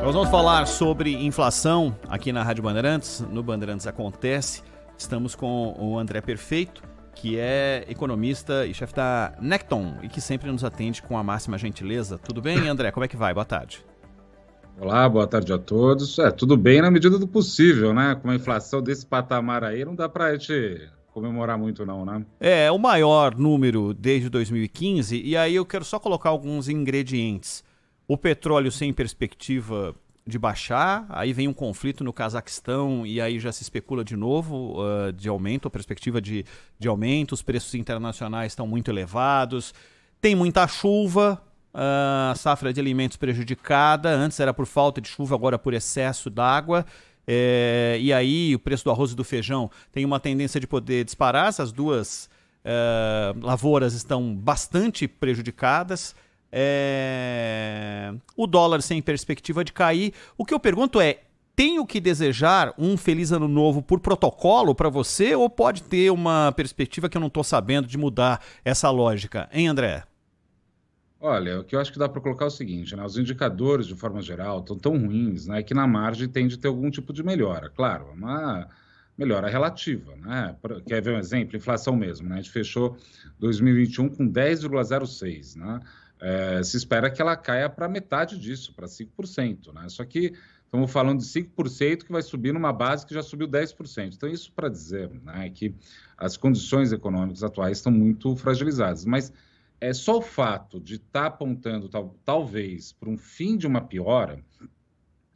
Nós vamos falar sobre inflação aqui na Rádio Bandeirantes, no Bandeirantes Acontece. Estamos com o André Perfeito, que é economista e chefe da Necton e que sempre nos atende com a máxima gentileza. Tudo bem, André? Como é que vai? Boa tarde. Olá, boa tarde a todos. Tudo bem na medida do possível, né? Com a inflação desse patamar aí, não dá pra gente comemorar muito não, né? É o maior número desde 2015 e aí eu quero só colocar alguns ingredientes. O petróleo sem perspectiva de baixar, aí vem um conflito no Cazaquistão e aí já se especula de novo de aumento, a perspectiva de aumento, os preços internacionais estão muito elevados, tem muita chuva, a safra de alimentos prejudicada, antes era por falta de chuva, agora por excesso d'água, e aí o preço do arroz e do feijão tem uma tendência de poder disparar, essas duas lavouras estão bastante prejudicadas. O dólar sem perspectiva de cair. O que eu pergunto é, tenho que desejar um feliz ano novo por protocolo para você ou pode ter uma perspectiva que eu não estou sabendo de mudar essa lógica, hein, André? Olha, o que eu acho que dá para colocar é o seguinte, né? Os indicadores, de forma geral, estão tão ruins, né, que na margem tende a ter algum tipo de melhora. Claro, uma melhora relativa, né? Quer ver um exemplo? Inflação mesmo, né? A gente fechou 2021 com 10,06, né? Se espera que ela caia para metade disso, para 5%, né? Só que estamos falando de 5% que vai subir numa base que já subiu 10%. Então, isso para dizer, né, que as condições econômicas atuais estão muito fragilizadas. Mas é só o fato de estar apontando, talvez, para um fim de uma piora.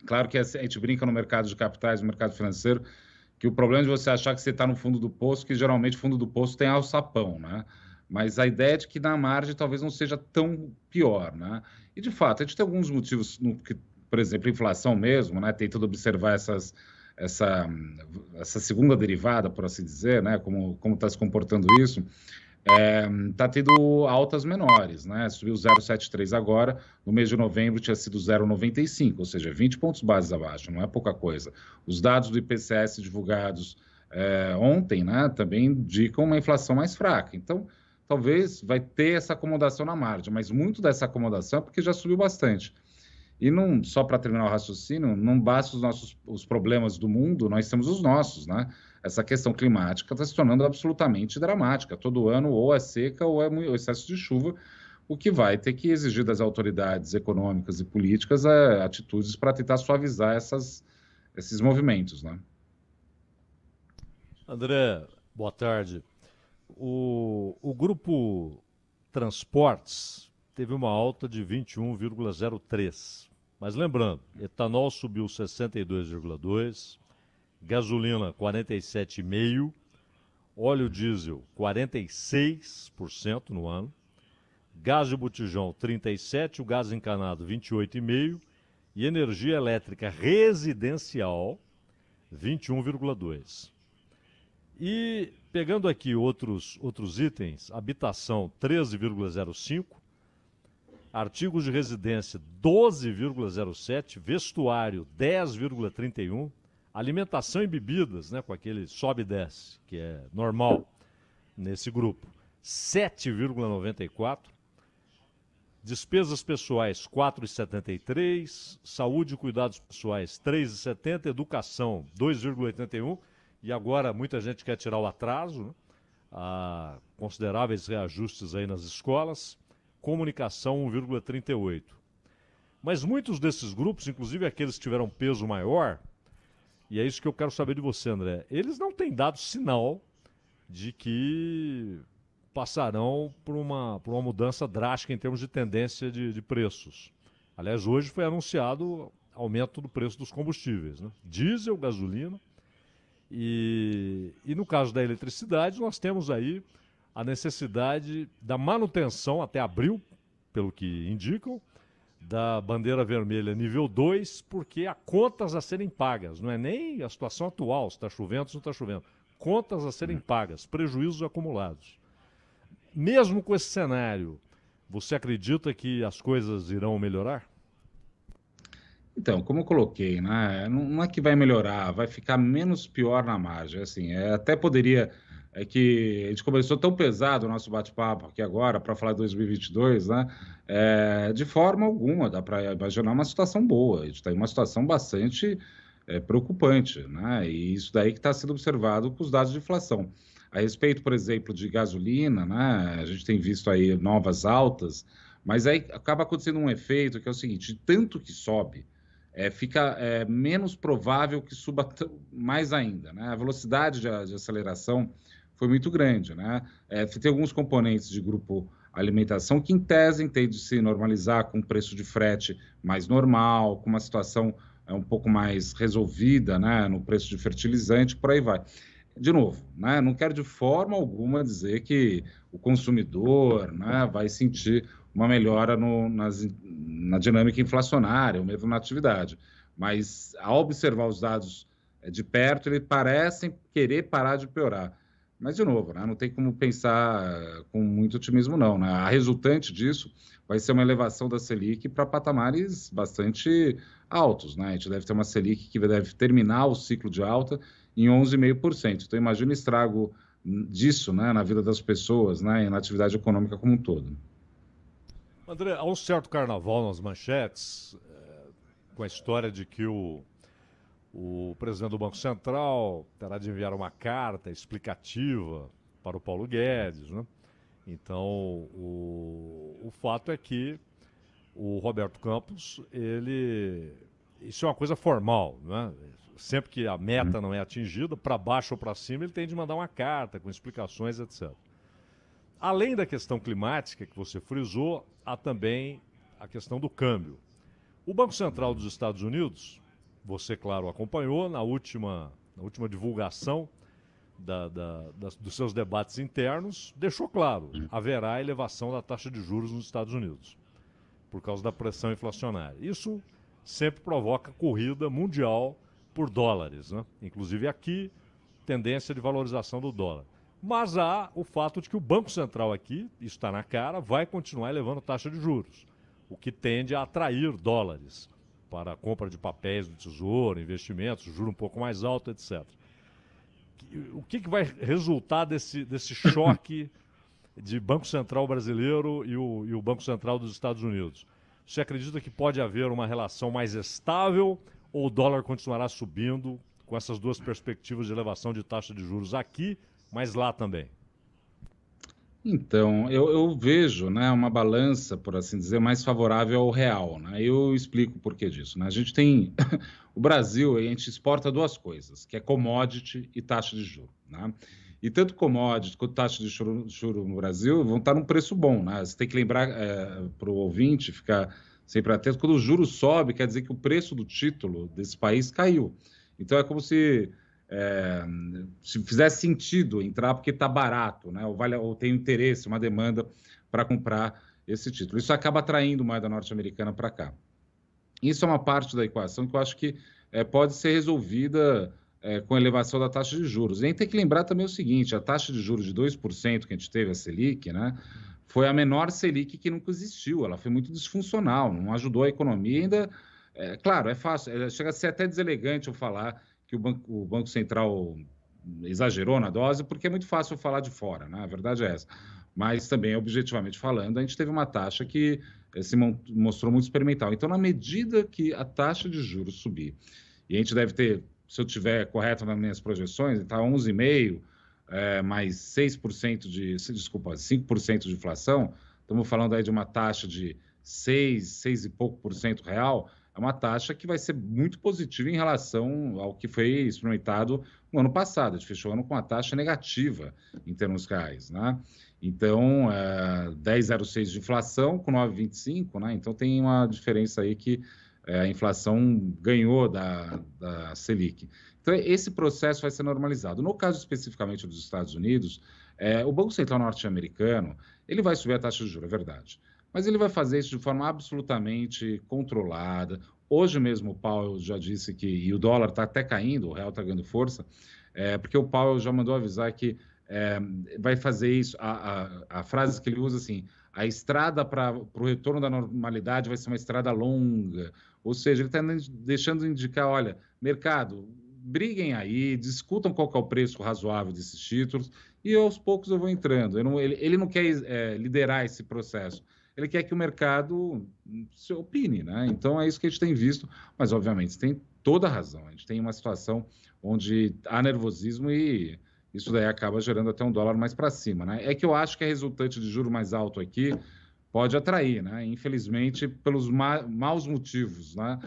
Claro que a gente brinca no mercado de capitais, no mercado financeiro, que o problema de você achar que você está no fundo do poço, que geralmente o fundo do poço tem alçapão, né? Mas a ideia é de que na margem talvez não seja tão pior, né? E, de fato, a gente tem alguns motivos, por exemplo, a inflação mesmo, né? Tentando observar essa segunda derivada, por assim dizer, né? Como está se comportando isso. Está tendo altas menores, né? Subiu 0,73 agora, no mês de novembro tinha sido 0,95, ou seja, 20 pontos bases abaixo, não é pouca coisa. Os dados do IPCS divulgados ontem, né, também indicam uma inflação mais fraca. Então, talvez vai ter essa acomodação na margem, mas muito dessa acomodação é porque já subiu bastante. E não, só para terminar o raciocínio, não basta os problemas do mundo, nós temos os nossos, né? Essa questão climática está se tornando absolutamente dramática. Todo ano ou é seca ou é excesso de chuva, o que vai ter que exigir das autoridades econômicas e políticas atitudes para tentar suavizar esses movimentos, né? André, boa tarde. O grupo Transportes teve uma alta de 21,03. Mas lembrando, etanol subiu 62,2%, gasolina 47,5%, óleo diesel 46% no ano, gás de botijão 37%, o gás encanado 28,5% e energia elétrica residencial 21,2%. E pegando aqui outros itens, habitação 13,05%, artigos de residência 12,07%, vestuário 10,31%, alimentação e bebidas, né, com aquele sobe e desce, que é normal nesse grupo, 7,94%, despesas pessoais 4,73%, saúde e cuidados pessoais 3,70%, educação 2,81%, e agora muita gente quer tirar o atraso, né? Há consideráveis reajustes aí nas escolas, comunicação 1,38%. Mas muitos desses grupos, inclusive aqueles que tiveram peso maior, e é isso que eu quero saber de você, André, eles não têm dado sinal de que passarão por uma mudança drástica em termos de tendência de preços. Aliás, hoje foi anunciado aumento do preço dos combustíveis, né? Diesel, gasolina. E no caso da eletricidade, nós temos aí a necessidade da manutenção até abril, pelo que indicam, da bandeira vermelha nível 2, porque há contas a serem pagas. Não é nem a situação atual, se está chovendo ou se não está chovendo. Contas a serem pagas, prejuízos acumulados. Mesmo com esse cenário, você acredita que as coisas irão melhorar? Então, como eu coloquei, né, não é que vai melhorar, vai ficar menos pior na margem. Assim, até poderia é que a gente começou tão pesado o nosso bate-papo aqui agora para falar de 2022, né? De forma alguma dá para imaginar uma situação boa. A gente está em uma situação bastante preocupante, né? E isso daí que está sendo observado com os dados de inflação. A respeito, por exemplo, de gasolina, né? A gente tem visto aí novas altas, mas aí acaba acontecendo um efeito que é o seguinte: tanto que sobe, fica menos provável que suba mais ainda, né? A velocidade de aceleração foi muito grande, né? Tem alguns componentes de grupo alimentação que, em tese, tende a se normalizar com preço de frete mais normal, com uma situação um pouco mais resolvida, né, no preço de fertilizante, por aí vai. De novo, né, não quero de forma alguma dizer que o consumidor, né, vai sentir uma melhora na dinâmica inflacionária, ou mesmo na atividade. Mas, ao observar os dados de perto, eles parecem querer parar de piorar. Mas, de novo, né, não tem como pensar com muito otimismo, não. Né? A resultante disso vai ser uma elevação da Selic para patamares bastante altos. Né? A gente deve ter uma Selic que deve terminar o ciclo de alta em 11,5%. Então, imagina o estrago disso, né, na vida das pessoas, né, e na atividade econômica como um todo. André, há um certo carnaval nas manchetes, com a história de que o presidente do Banco Central terá de enviar uma carta explicativa para o Paulo Guedes, né? Então, o fato é que o Roberto Campos, isso é uma coisa formal, né? Sempre que a meta não é atingida, para baixo ou para cima, ele tem de mandar uma carta com explicações, etc. Além da questão climática que você frisou, há também a questão do câmbio. O Banco Central dos Estados Unidos, você, claro, acompanhou na última divulgação dos seus debates internos, deixou claro, haverá elevação da taxa de juros nos Estados Unidos, por causa da pressão inflacionária. Isso sempre provoca corrida mundial por dólares, né? Inclusive aqui, tendência de valorização do dólar. Mas há o fato de que o Banco Central aqui, isso está na cara, vai continuar elevando a taxa de juros, o que tende a atrair dólares para a compra de papéis do Tesouro, investimentos, juro um pouco mais alto, etc. O que vai resultar desse choque de Banco Central brasileiro e o Banco Central dos Estados Unidos? Você acredita que pode haver uma relação mais estável ou o dólar continuará subindo com essas duas perspectivas de elevação de taxa de juros aqui, mas lá também? Então, eu vejo, né, uma balança, por assim dizer, mais favorável ao real. Né? Eu explico o porquê disso. Né? A gente tem... O Brasil, a gente exporta duas coisas, que é commodity e taxa de juros. Né? E tanto commodity quanto taxa de juros no Brasil vão estar num preço bom. Né? Você tem que lembrar para o ouvinte ficar sempre atento, quando o juro sobe, quer dizer que o preço do título desse país caiu. Então, é como se fizesse sentido entrar porque está barato, né? ou tem interesse, uma demanda para comprar esse título. Isso acaba atraindo moeda norte-americana para cá. Isso é uma parte da equação que eu acho que pode ser resolvida com a elevação da taxa de juros. E a gente tem que lembrar também o seguinte, a taxa de juros de 2% que a gente teve, a Selic, né, foi a menor Selic que nunca existiu. Ela foi muito disfuncional, não ajudou a economia ainda. Claro, é fácil, chega a ser até deselegante eu falar que o Banco Central exagerou na dose, porque é muito fácil falar de fora, né? A verdade é essa. Mas também, objetivamente falando, a gente teve uma taxa que se mostrou muito experimental. Então, na medida que a taxa de juros subir, e a gente deve ter, se eu estiver correto nas minhas projeções, está 11,5%, mais 6% desculpa, 5% de inflação, estamos falando aí de uma taxa de 6 e pouco por cento real, é uma taxa que vai ser muito positiva em relação ao que foi experimentado no ano passado. A gente fechou o ano com uma taxa negativa em termos reais, né? Então, 10,06 de inflação com 9,25, né? Então, tem uma diferença aí que a inflação ganhou da Selic. Então, esse processo vai ser normalizado. No caso especificamente dos Estados Unidos, o Banco Central norte-americano, ele vai subir a taxa de juros, é verdade. Mas ele vai fazer isso de forma absolutamente controlada. Hoje mesmo o Powell já disse que, e o dólar está até caindo, o real está ganhando força, porque o Powell já mandou avisar que vai fazer isso. A frase que ele usa assim, a estrada para o retorno da normalidade vai ser uma estrada longa. Ou seja, ele está deixando indicar, olha, mercado, briguem aí, discutam qual que é o preço razoável desses títulos, e aos poucos eu vou entrando. Ele não quer liderar esse processo, ele quer que o mercado se opine, né? Então é isso que a gente tem visto, mas obviamente tem toda a razão. A gente tem uma situação onde há nervosismo e isso daí acaba gerando até um dólar mais para cima, né? É que eu acho que a resultante de juro mais alto aqui pode atrair, né? Infelizmente, pelos maus motivos, né?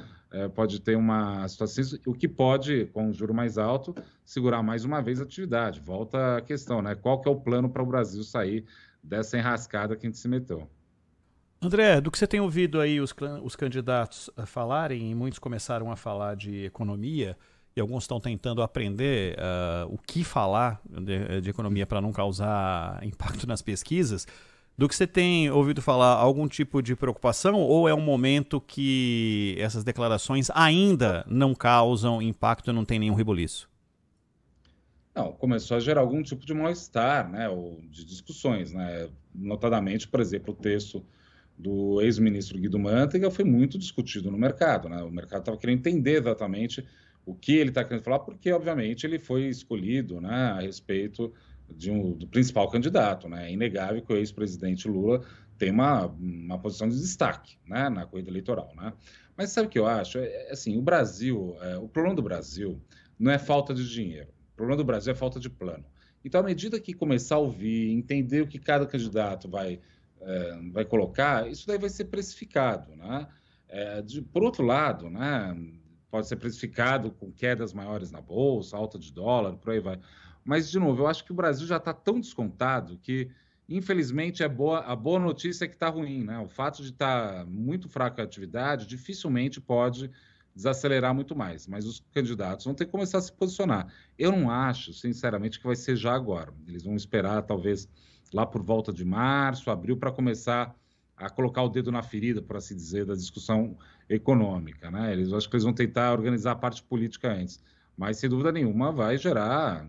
Pode ter uma situação, o que pode, com o juro mais alto, segurar mais uma vez a atividade. Volta a questão, né? Qual que é o plano para o Brasil sair dessa enrascada que a gente se meteu? André, do que você tem ouvido aí os candidatos falarem, e muitos começaram a falar de economia, e alguns estão tentando aprender o que falar de economia para não causar impacto nas pesquisas, do que você tem ouvido falar, algum tipo de preocupação, ou é um momento que essas declarações ainda não causam impacto e não tem nenhum rebuliço? Não, começou a gerar algum tipo de mal-estar, né? Ou de discussões, né? Notadamente, por exemplo, o texto do ex-ministro Guido Mantega foi muito discutido no mercado, né? O mercado estava querendo entender exatamente o que ele está querendo falar, porque, obviamente, ele foi escolhido, né, a respeito do principal candidato, né? É inegável que o ex-presidente Lula tem uma posição de destaque, né, na corrida eleitoral, né? Mas sabe o que eu acho? Assim, o Brasil, o problema do Brasil não é falta de dinheiro. O problema do Brasil é falta de plano. Então, à medida que começar a ouvir, entender o que cada candidato vai colocar, isso daí vai ser precificado, né? Por outro lado, né, pode ser precificado com quedas maiores na bolsa, alta de dólar, por aí vai. Mas, de novo, eu acho que o Brasil já está tão descontado que, infelizmente, a boa notícia é que está ruim, né? O fato de estar muito fraca a atividade dificilmente pode desacelerar muito mais, mas os candidatos vão ter que começar a se posicionar. Eu não acho, sinceramente, que vai ser já agora. Eles vão esperar, talvez, lá por volta de março, abril, para começar a colocar o dedo na ferida, por assim dizer, da discussão econômica, né? Acho que eles vão tentar organizar a parte política antes, mas, sem dúvida nenhuma, vai gerar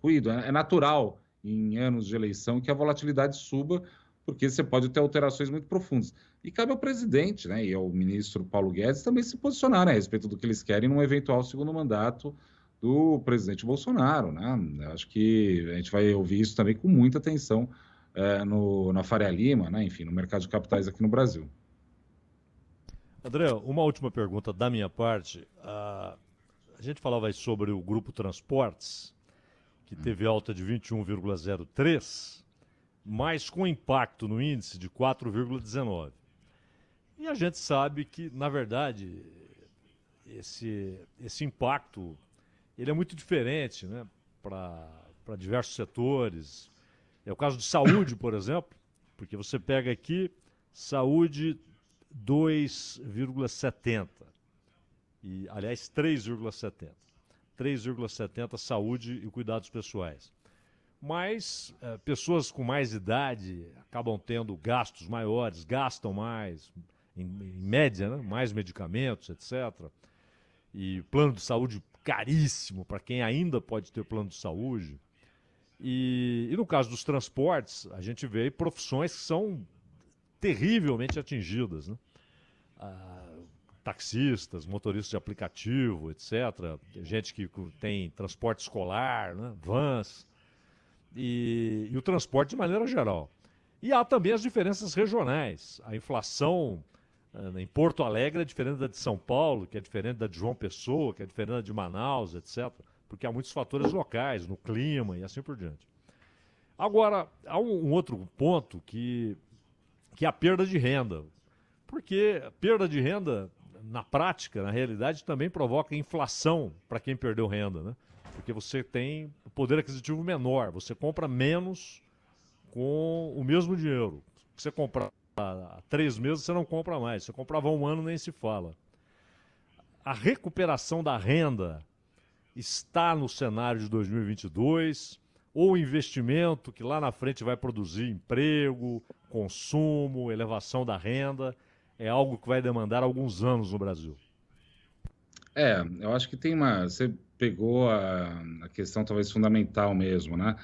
ruído. É natural, em anos de eleição, que a volatilidade suba, porque você pode ter alterações muito profundas. E cabe ao presidente, né, e ao ministro Paulo Guedes também se posicionar, né, a respeito do que eles querem num eventual segundo mandato do presidente Bolsonaro, né? Eu acho que a gente vai ouvir isso também com muita atenção na Faria Lima, né? Enfim, no mercado de capitais aqui no Brasil. André, uma última pergunta da minha parte. A gente falava aí sobre o Grupo Transportes, que teve alta de 21,03%, mas com impacto no índice de 4,19%. E a gente sabe que, na verdade, esse impacto ele é muito diferente, né, para diversos setores. É o caso de saúde, por exemplo, porque você pega aqui saúde 2,70%. E, aliás, 3,70%. 3,70% saúde e cuidados pessoais. Mas pessoas com mais idade acabam tendo gastos maiores, gastam mais, em média, né? Mais medicamentos, etc. E plano de saúde caríssimo para quem ainda pode ter plano de saúde. E no caso dos transportes, a gente vê profissões que são terrivelmente atingidas, né? Taxistas, motoristas de aplicativo, etc. Gente que tem transporte escolar, né? Vans. E o transporte de maneira geral. E há também as diferenças regionais. A inflação em Porto Alegre é diferente da de São Paulo, que é diferente da de João Pessoa, que é diferente da de Manaus, etc. Porque há muitos fatores locais, no clima e assim por diante. Agora, há um outro ponto que é a perda de renda. Porque a perda de renda, na prática, na realidade, também provoca inflação para quem perdeu renda, né? Porque você tem poder aquisitivo menor, você compra menos com o mesmo dinheiro. Você compra há 3 meses, você não compra mais. Você comprava há 1 ano, nem se fala. A recuperação da renda está no cenário de 2022, ou investimento que lá na frente vai produzir emprego, consumo, elevação da renda, é algo que vai demandar alguns anos no Brasil. Eu acho que você pegou a questão talvez fundamental mesmo, né?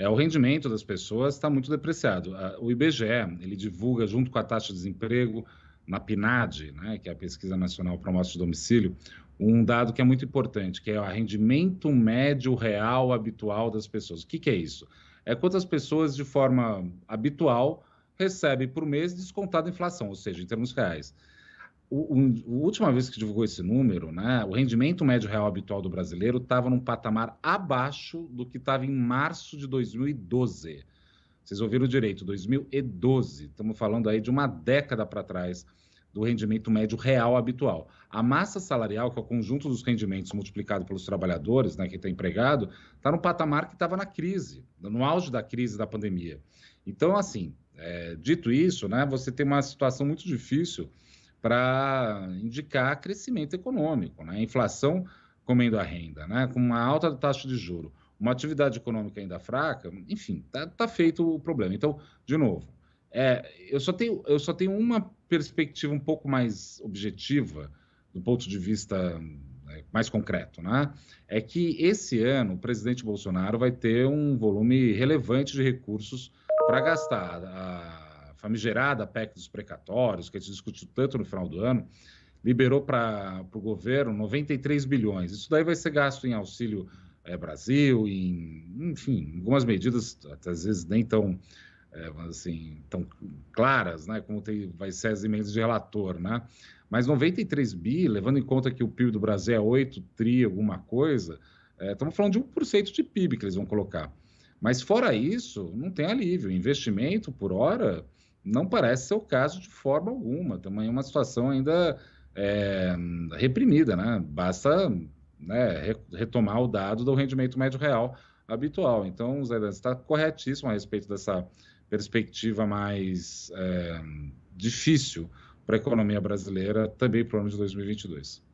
O rendimento das pessoas está muito depreciado. O IBGE, ele divulga junto com a taxa de desemprego na PNAD, né, que é a Pesquisa Nacional para Amostra de Domicílio, um dado que é muito importante, que é o rendimento médio real habitual das pessoas. O que, que é isso? É quantas pessoas, de forma habitual, recebem por mês descontado a inflação, ou seja, em termos reais. A última vez que divulgou esse número, né, o rendimento médio real habitual do brasileiro estava num patamar abaixo do que estava em março de 2012. Vocês ouviram direito, 2012. Estamos falando aí de uma década para trás do rendimento médio real habitual. A massa salarial, que é o conjunto dos rendimentos multiplicado pelos trabalhadores, né, que está empregado, está no patamar que estava na crise, no auge da crise da pandemia. Então, assim, dito isso, né, você tem uma situação muito difícil para indicar crescimento econômico, né? A inflação comendo a renda, né? Com uma alta taxa de juros, uma atividade econômica ainda fraca, enfim, tá feito o problema. Então, de novo, eu só tenho uma perspectiva um pouco mais objetiva, do ponto de vista mais concreto, né? É que esse ano o presidente Bolsonaro vai ter um volume relevante de recursos para gastar. A famigerada PEC dos precatórios, que a gente discutiu tanto no final do ano, liberou para o governo 93 bilhões. Isso daí vai ser gasto em Auxílio Brasil, enfim, algumas medidas, às vezes nem tão, tão claras, né, como vai ser as emendas de relator, né? Mas 93 bi, levando em conta que o PIB do Brasil é 8 tri alguma coisa, estamos falando de 1% de PIB que eles vão colocar. Mas fora isso, não tem alívio. Investimento por hora não parece ser o caso de forma alguma. Também é uma situação ainda reprimida, né? Basta retomar o dado do rendimento médio real habitual. Então, Zé, você está corretíssimo a respeito dessa perspectiva mais difícil para a economia brasileira, também para o ano de 2022.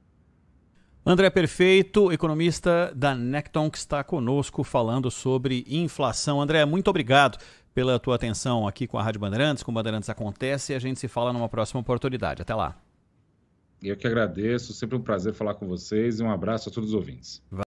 André Perfeito, economista da Necton, que está conosco falando sobre inflação. André, muito obrigado pela tua atenção aqui com a Rádio Bandeirantes, com o Bandeirantes Acontece, e a gente se fala numa próxima oportunidade. Até lá. Eu que agradeço, sempre um prazer falar com vocês e um abraço a todos os ouvintes.